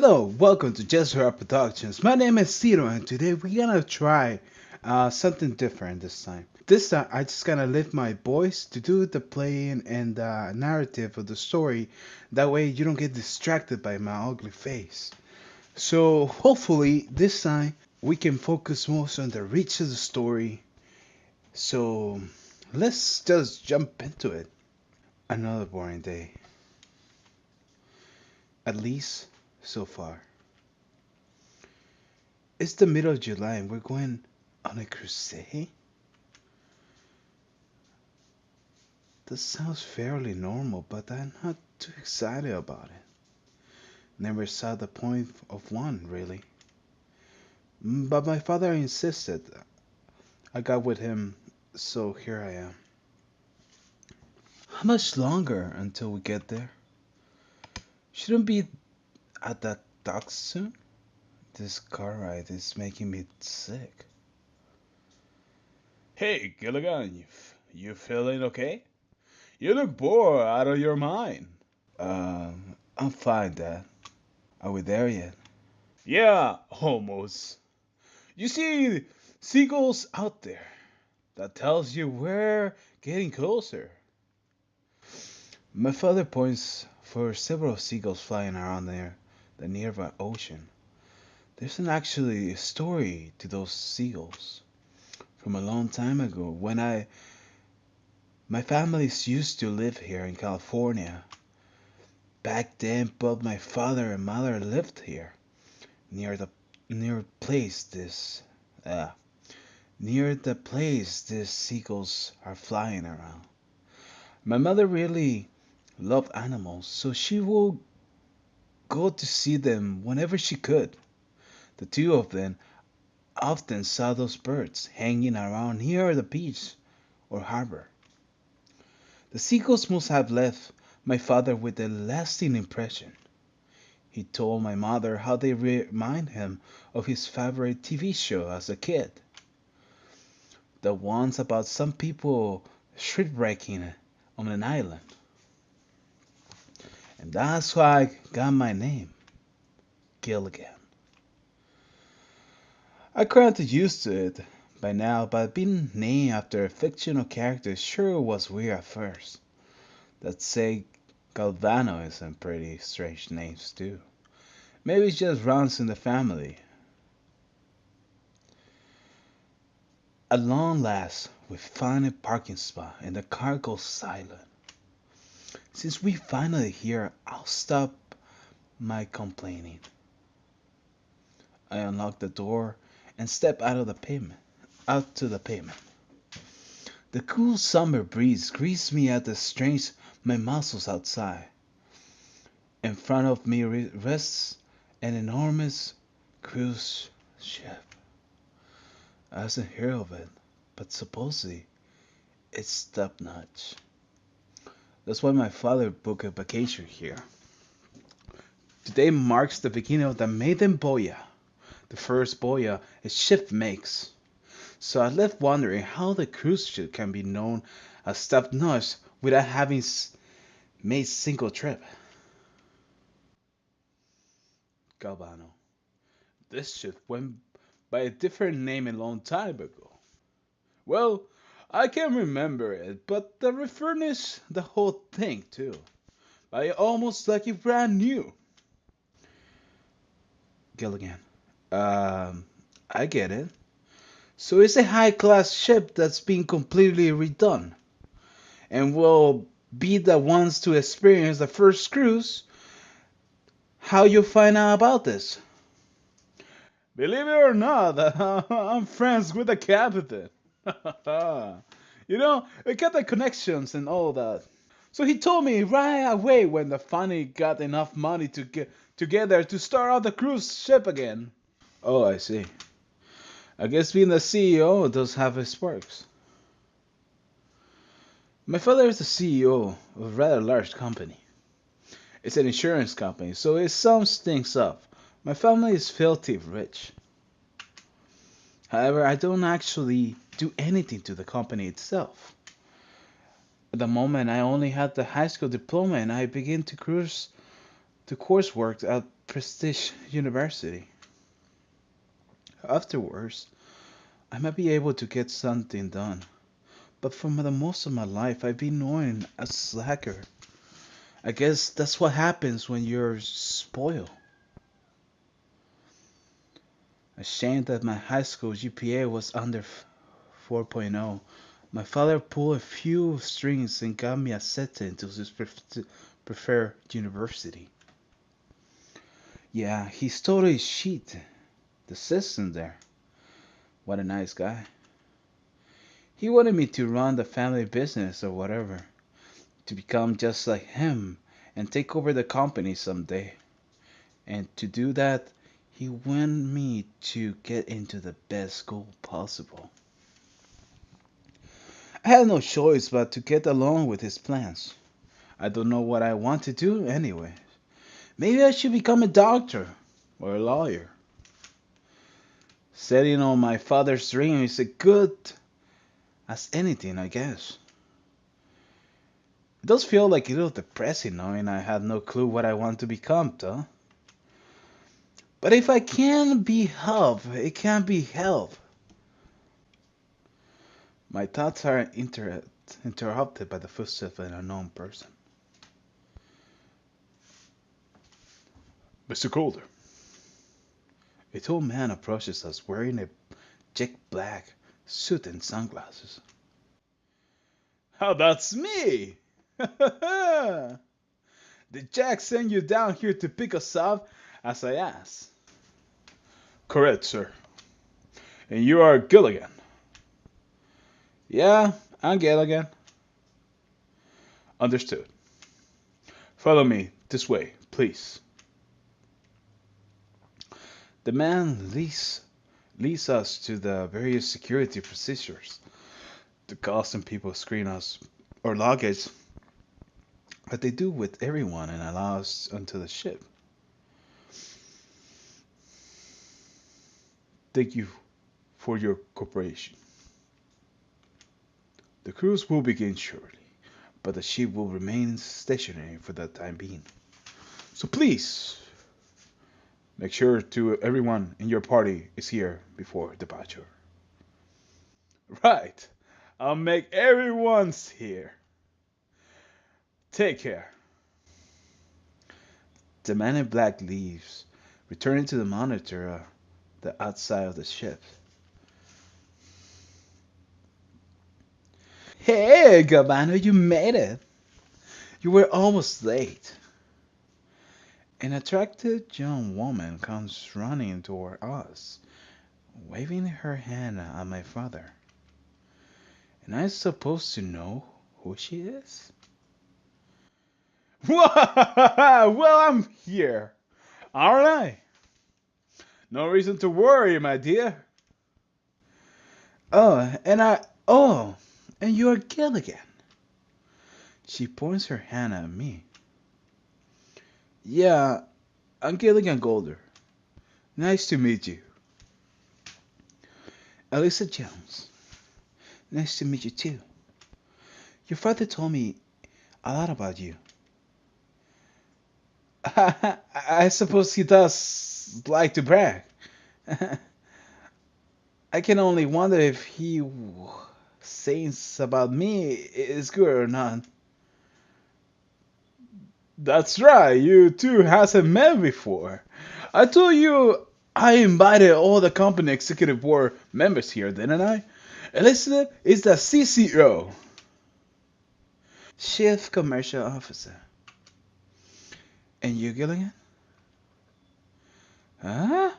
Hello, welcome to Jester Hut Productions. My name is Tino, and today we're gonna try something different this time. This time, I just gonna leave my voice to do the playing and the narrative of the story. That way, you don't get distracted by my ugly face. So, hopefully, this time we can focus most on the reach of the story. So, let's just jump into it. Another boring day, at least so far. It's the middle of July and we're going on a crusade? That sounds fairly normal, but I'm not too excited about it. Never saw the point of one, really. But my father insisted. I got with him, so here I am. How much longer until we get there? Shouldn't be at that dock soon? This car ride is making me sick. Hey, Gilligan, you feeling okay? You look bored out of your mind. I'm fine, Dad. Are we there yet? Yeah, almost. You see seagulls out there. That tells you we're getting closer. My father points for several seagulls flying around the nearby ocean. There's an actually a story to those seagulls from a long time ago when my families used to live here in California. Back then, both my father and mother lived here near the near place this uh, near the place these seagulls are flying around. My mother really loved animals, so she would go to see them whenever she could. The two of them often saw those birds hanging around near the beach or harbor. The seagulls must have left my father with a lasting impression. He told my mother how they remind him of his favorite TV show as a kid. The ones about some people shipwrecking on an island. And that's why I got my name, Gilligan. I kinda used to it by now, but being named after a fictional character sure was weird at first. That say Galvano is some pretty strange names too. Maybe it just runs in the family. At long last, we find a parking spot and the car goes silent. Since we finally here, I'll stop my complaining. I unlock the door and step out to the pavement. The cool summer breeze greets me at the strange my muscles outside. In front of me rests an enormous cruise ship. I hasn't heard of it, but supposedly it's top notch. That's why my father booked a vacation here. Today marks the beginning of the Maiden Voyage, the first voyage a ship makes. So I left wondering how the cruise ship can be known as top notch without having made single trip. Galvano. This ship went by a different name a long time ago. Well, I can't remember it, but they refurnished the whole thing too. I almost like it brand new. Gilligan. I get it. So it's a high class ship that's been completely redone and will be the ones to experience the first cruise. How you find out about this? Believe it or not, I'm friends with the captain. We got the connections and all that. So he told me right away when the funny got enough money to get together to start out the cruise ship again. Oh, I see. I guess being the CEO does have its perks. My father is the CEO of a rather large company. It's an insurance company, so it sums things up. My family is filthy rich. However, I don't actually do anything to the company itself. At the moment, I only had the high school diploma and I begin to cruise to coursework at prestige university. Afterwards, I might be able to get something done. But for the most of my life, I've been known as a slacker. I guess that's what happens when you're spoiled. Ashamed that my high school GPA was under 4.0, my father pulled a few strings and got me accepted into his preferred university. Yeah, he's totally shit. The system there. What a nice guy. He wanted me to run the family business or whatever, to become just like him and take over the company someday. And to do that, he wanted me to get into the best school possible. I had no choice but to get along with his plans. I don't know what I want to do anyway. Maybe I should become a doctor or a lawyer. Setting on my father's dream is as good as anything, I guess. It does feel like a little depressing knowing I had no clue what I want to become, though. But if I can be helped, it can be helped. My thoughts are interrupted by the footsteps of an unknown person. Mr. Calder. A tall man approaches us wearing a jet black suit and sunglasses. Oh, that's me! Did Jack send you down here to pick us up, as I asked? Correct, sir. And you are Gilligan? Yeah, I'm Gilligan. Understood. Follow me this way, please. The man leads us to the various security procedures. The custom people screen us or luggage, but they do with everyone and allow us onto the ship. Thank you for your cooperation. The cruise will begin shortly, but the ship will remain stationary for the time being. So please, make sure to everyone in your party is here before departure. Right. I'll make everyone's here. Take care. The man in black leaves, returning to the monitor the outside of the ship. Hey, Gabano, you made it. You were almost late. An attractive young woman comes running toward us, waving her hand at my father. Am I supposed to know who she is? Well, I'm here, aren't I? No reason to worry, my dear. Oh, and you're Gilligan. She points her hand at me. Yeah, I'm Gilligan Golder. Nice to meet you. Elisa Jones. Nice to meet you too. Your father told me a lot about you. I suppose he does like to brag. I can only wonder if he saying about me is good or not. That's right, you two hasn't met before. I told you I invited all the company executive board members here, didn't I? Elizabeth is the CCO. Chief Commercial Officer. And you, Gilligan? Huh?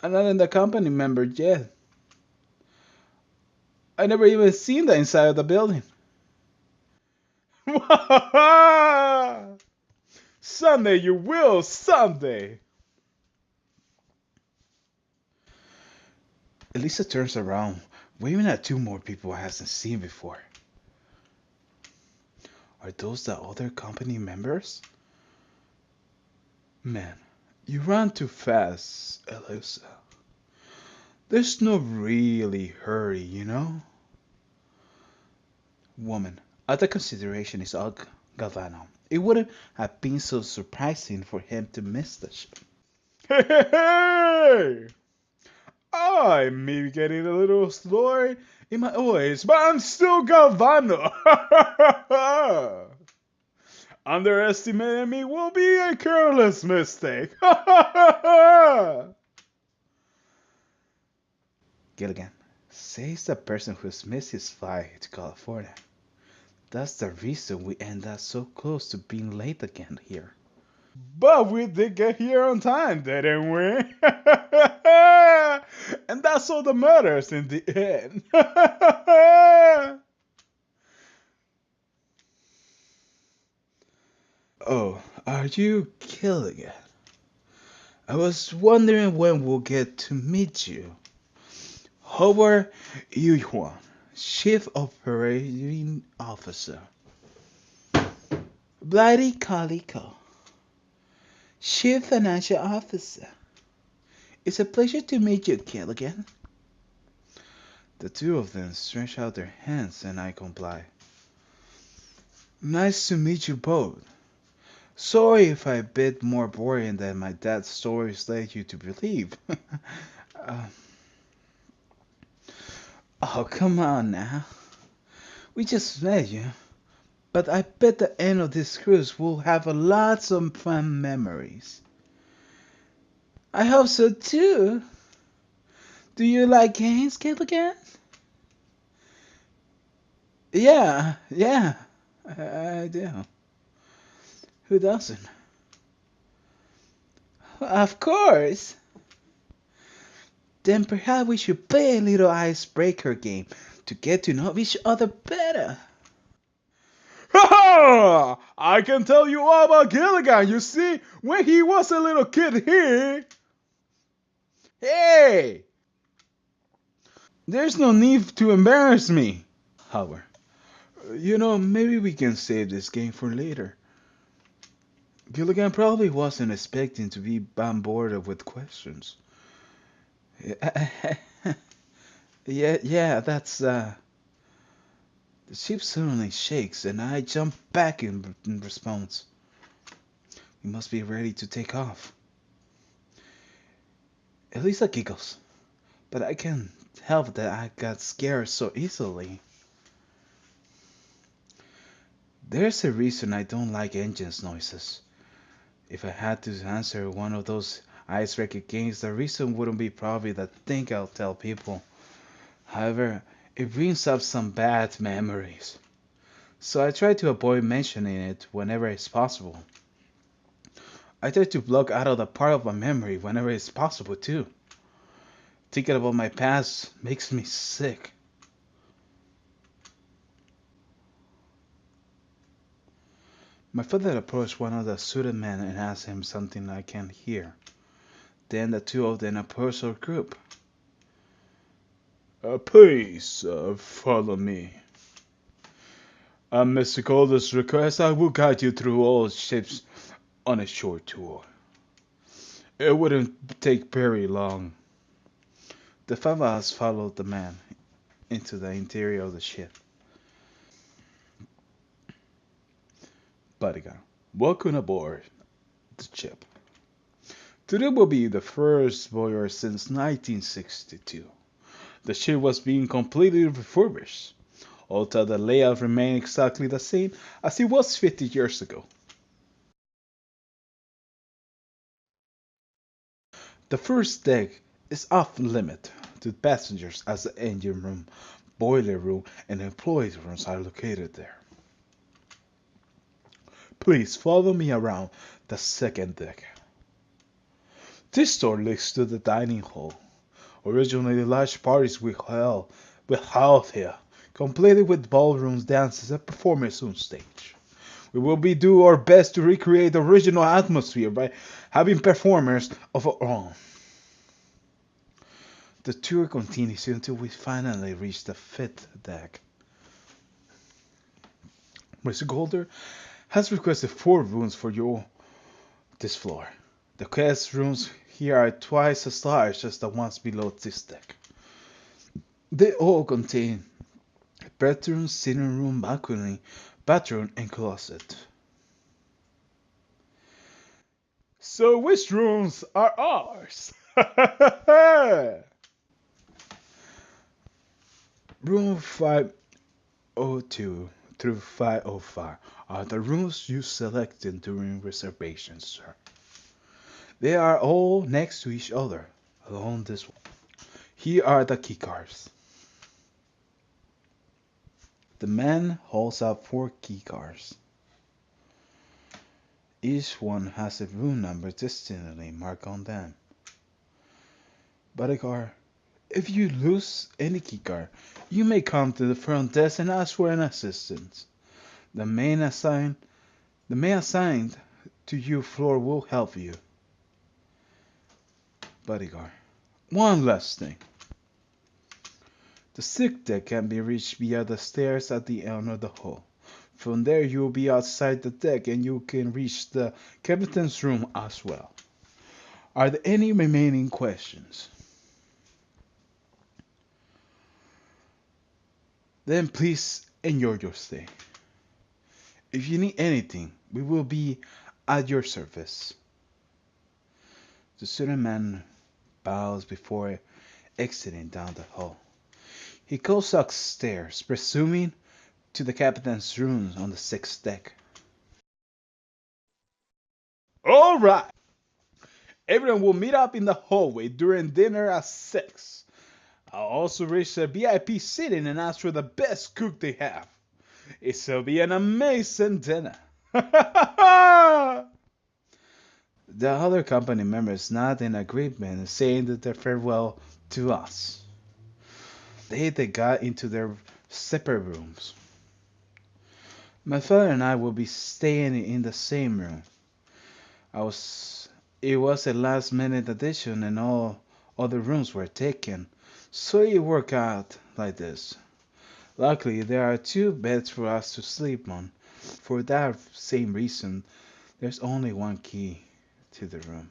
I'm not in the company member yet. I never even seen the inside of the building. Someday you will, someday. Elisa turns around, waving at two more people I hasn't seen before. Are those the other company members? Man, you run too fast, Elisa. There's no really hurry, you know? Woman, other consideration is all Galvano. it wouldn't have been so surprising for him to miss the ship. Hey, hey, hey! I may be getting a little slower in my ways, but I'm still Galvano. Underestimating me will be a careless mistake. Gilligan says the person who's missed his flight to California. That's the reason we end up so close to being late again here. But we did get here on time, didn't we? And that's all that matters in the end. Oh, are you Gilligan? I was wondering when we'll get to meet you. Howard Yuhuan, Chief Operating Officer. Blighty Calico, Chief Financial Officer. It's a pleasure to meet you, Gilligan. The two of them stretch out their hands and I comply. Nice to meet you both. Sorry if I'm a bit more boring than my dad's stories led you to believe. uh, oh, come on now. We just met you. But I bet the end of this cruise will have a lots of fun memories. I hope so too. Do you like games, Gilligan? Yeah, I do. Who doesn't? Of course. Then perhaps we should play a little icebreaker game to get to know each other better. I can tell you all about Gilligan. You see, when he was a little kid here. Hey! There's no need to embarrass me. Howard, maybe we can save this game for later. Gilligan probably wasn't expecting to be bombarded with questions. Yeah, that's. The ship suddenly shakes and I jump back in response. We must be ready to take off. Elisa giggles, but I can't help that I got scared so easily. There's a reason I don't like engines noises. If I had to answer one of those icebreaker games, the reason wouldn't be probably the thing I'll tell people. However, it brings up some bad memories. So I try to avoid mentioning it whenever it's possible. I try to block out of the part of my memory whenever it's possible too. Thinking about my past makes me sick. My father approached one of the suited men and asked him something I can't hear. Then the two of them approached our group. Please follow me. Mr. Calder's request, I will guide you through all ships on a short tour. It wouldn't take very long. The five of us followed the man into the interior of the ship. Bodyguard, welcome aboard the ship. Today will be the first voyage since 1962. The ship was being completely refurbished, although the layout remained exactly the same as it was 50 years ago. The first deck is off limit to passengers as the engine room, boiler room, and employees' rooms are located there. Please follow me around the second deck. This door leads to the dining hall. Originally, large parties were held here, completed with ballrooms, dances, and performances on stage. We will do our best to recreate the original atmosphere by having performers of our own. The tour continues until we finally reach the fifth deck. Mr. Golder has requested 4 rooms for you this floor. The guest rooms here are twice as large as the ones below this deck. They all contain a bedroom, sitting room, balcony, bathroom, and closet. So which rooms are ours? Room 502 through 505 are the rooms you selected during reservations, sir. They are all next to each other along this wall. Here are the keycards. The man holds out 4 keycards. Each one has a room number distinctly marked on them. Bodyguard, if you lose any keycard, you may come to the front desk and ask for an assistant. The man assigned to your floor will help you. Bodyguard, one last thing. The sick deck can be reached via the stairs at the end of the hall. From there, you will be outside the deck and you can reach the captain's room as well. Are there any remaining questions? Then please enjoy your stay. If you need anything, we will be at your service. The student man bows before exiting down the hall. He goes upstairs, presuming to the captain's room on the 6th deck. All right. Everyone will meet up in the hallway during dinner at 6. I'll also reach the VIP seating and ask for the best cook they have. It'll be an amazing dinner. The other company members nod in agreement, saying that they're farewell to us. They got into their separate rooms. My father and I will be staying in the same room. It was a last minute addition and all other rooms were taken, so it worked out like this. Luckily, there are 2 beds for us to sleep on. For that same reason, there's only 1 key to the room.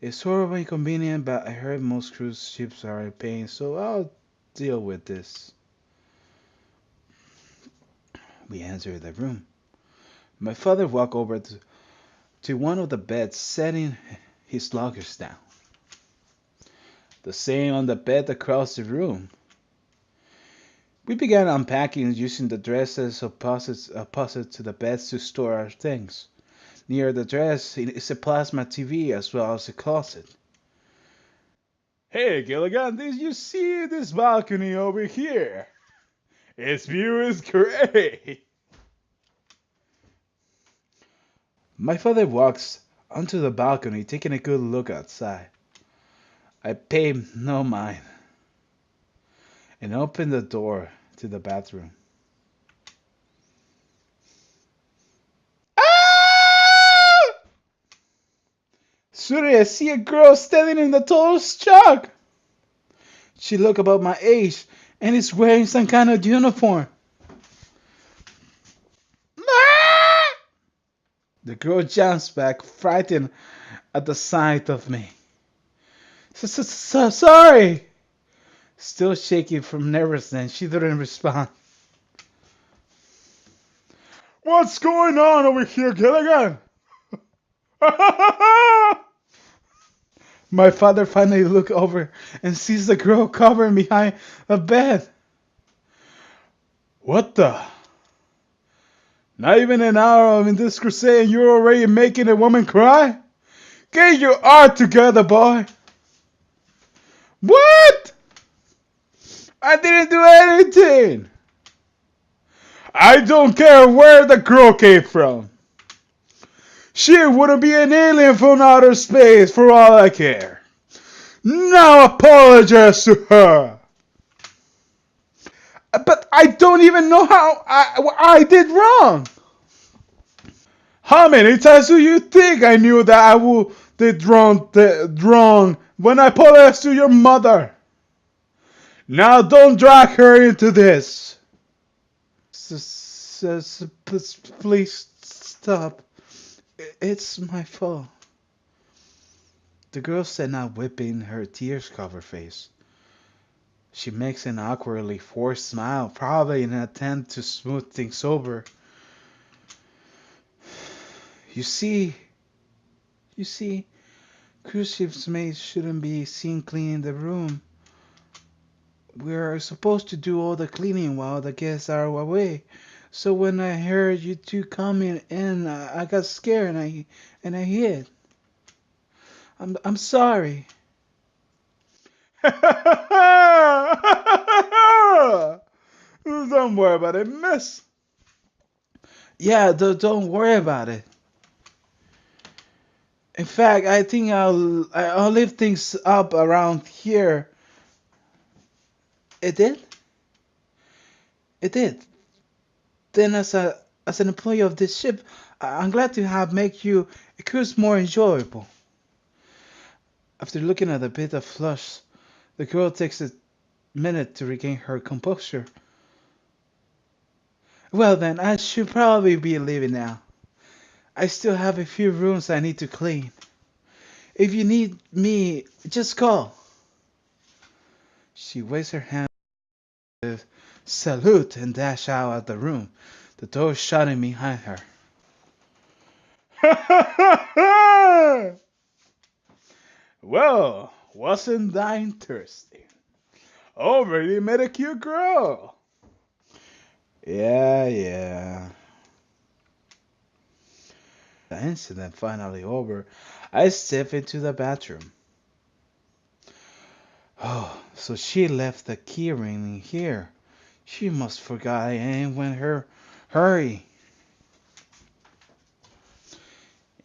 It's sort of inconvenient, but I heard most cruise ships are paying, so I'll deal with this. We enter the room. My father walked over to one of the beds, setting his luggage down. The same on the bed across the room. We began unpacking using the dresses opposite to the beds to store our things. Near the dress is a plasma TV as well as a closet. Hey Gilligan, did you see this balcony over here? Its view is great. My father walks onto the balcony, taking a good look outside. I pay no mind and open the door to the bathroom. Ah! Suddenly, I see a girl standing in the toilet jug. She looked about my age and is wearing some kind of uniform. Ah! The girl jumps back, frightened at the sight of me. Sorry! Still shaking from nervousness, she didn't respond. What's going on over here, Gilligan? My father finally looked over and sees the girl covering behind a bed. What the? Not even an hour in this crusade and you're already making a woman cry? Get your art together, boy. What? I didn't do anything. I don't care where the girl came from. She wouldn't be an alien from outer space for all I care. Now apologize to her. But I don't even know how I did wrong. How many times do you think I knew that I would did wrong when I apologized to your mother? Now don't drag her into this. Please stop. It's my fault. The girl said, not whipping her tears-covered face. She makes an awkwardly forced smile, probably in an attempt to smooth things over. You see, You see, cruise ship's mates shouldn't be seen cleaning the room. We're supposed to do all the cleaning while the guests are away. So when I heard you two coming in, I got scared and I hid. I'm sorry. Don't worry about it, miss. Yeah, don't worry about it. In fact, I think I'll leave things up around here. It did? It did. Then as an employee of this ship, I'm glad to have make you a cruise more enjoyable. After looking at a bit of flush, the girl takes a minute to regain her composure. Well then, I should probably be leaving now. I still have a few rooms I need to clean. If you need me, just call. She waves her hand with salute and dash out of the room, the door shutting behind her. Well, wasn't that interesting? Already met a cute girl. Yeah. The incident finally over, I step into the bathroom. Oh, so she left the key ring here. She must forgot I ain't when her hurry.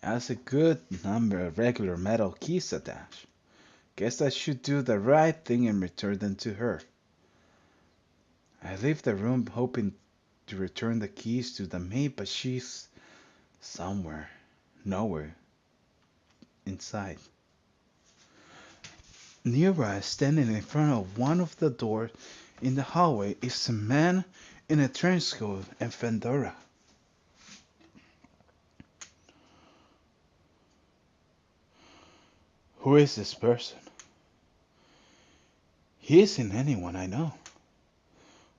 That's a good number of regular metal keys attached. Guess I should do the right thing and return them to her. I leave the room hoping to return the keys to the maid, but she's somewhere, nowhere, inside. Nearby, standing in front of one of the doors in the hallway, is a man in a trench coat and fedora. Who is this person? He isn't anyone I know.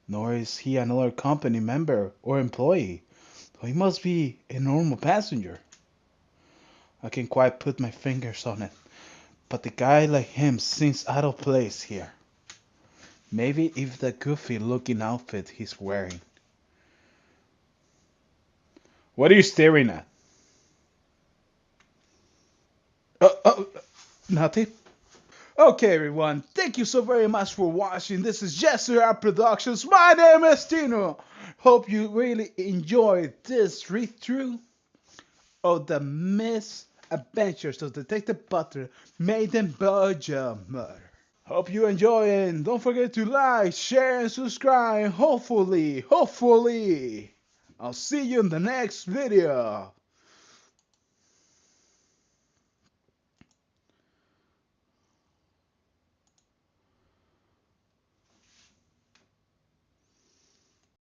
Nor is he another company member or employee. So he must be a normal passenger. I can't quite put my fingers on it, but the guy like him seems out of place here. Maybe if the goofy looking outfit he's wearing. What are you staring at? Nothing. Okay, everyone. Thank you so very much for watching. This is Jester Hut Productions. My name is Tino. Hope you really enjoyed this read-through of the misadventures of Detective Butler, Maiden Voyage. Hope you enjoy it. And don't forget to like, share, and subscribe. Hopefully, I'll see you in the next video.